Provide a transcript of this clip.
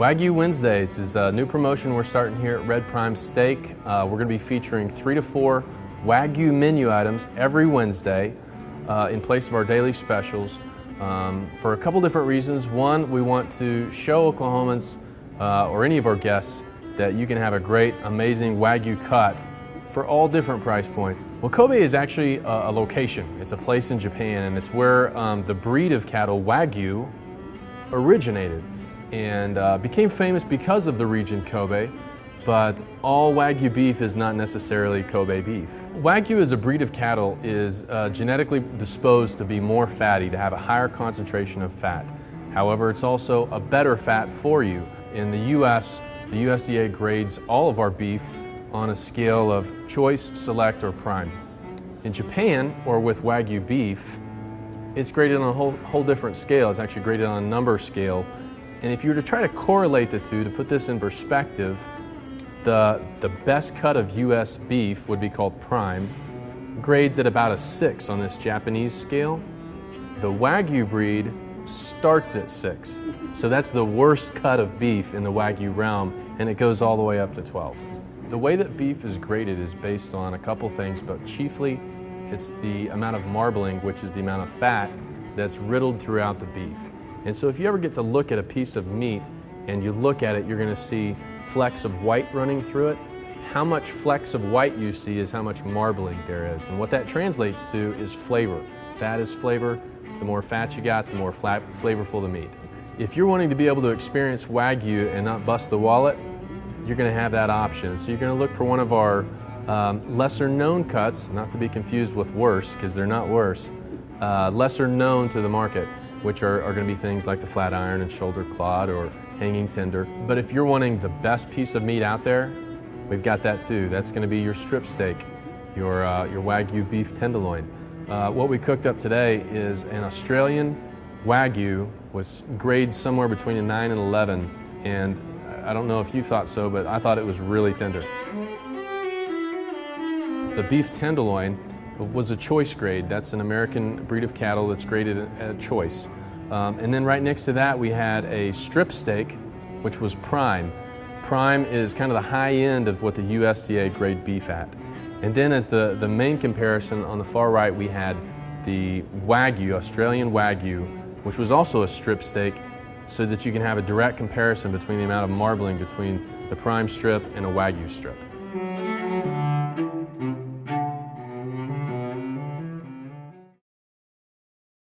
Wagyu Wednesdays is a new promotion we're starting here at Primesteak. We're going to be featuring 3 to 4 Wagyu menu items every Wednesday in place of our daily specials for a couple different reasons. One, we want to show Oklahomans or any of our guests that you can have a great, amazing Wagyu cut for all different price points. Well, Kobe is actually a location. It's a place in Japan, and it's where the breed of cattle, Wagyu, originated and became famous because of the region Kobe, but all Wagyu beef is not necessarily Kobe beef. Wagyu as a breed of cattle is genetically disposed to be more fatty, to have a higher concentration of fat. However, it's also a better fat for you. In the U.S., the USDA grades all of our beef on a scale of choice, select, or prime. In Japan, or with Wagyu beef, it's graded on a whole different scale. It's actually graded on a number scale. And if you were to try to correlate the two, to put this in perspective, the best cut of U.S. beef would be called prime, grades at about a 6 on this Japanese scale. The Wagyu breed starts at 6. So that's the worst cut of beef in the Wagyu realm, and it goes all the way up to 12. The way that beef is graded is based on a couple things, but chiefly it's the amount of marbling, which is the amount of fat that's riddled throughout the beef. And so if you ever get to look at a piece of meat and you look at it, you're going to see flecks of white running through it. How much flecks of white you see is how much marbling there is. And what that translates to is flavor. Fat is flavor. The more fat you got, the more flavorful the meat. If you're wanting to be able to experience Wagyu and not bust the wallet, you're going to have that option. So you're going to look for one of our lesser known cuts, not to be confused with worse, because they're not worse, lesser known to the market, which are going to be things like the flat iron and shoulder clod or hanging tender. But if you're wanting the best piece of meat out there, we've got that too. That's going to be your strip steak, your Wagyu beef tenderloin. What we cooked up today is an Australian Wagyu with grades somewhere between a 9 and 11, and I don't know if you thought so, but I thought it was really tender. The beef tenderloin was a choice grade. That's an American breed of cattle that's graded at choice. And then right next to that we had a strip steak, which was prime. Prime is kind of the high end of what the USDA grade beef at. And then as the main comparison on the far right, we had the Wagyu, Australian Wagyu, which was also a strip steak, so that you can have a direct comparison between the amount of marbling between the prime strip and a Wagyu strip.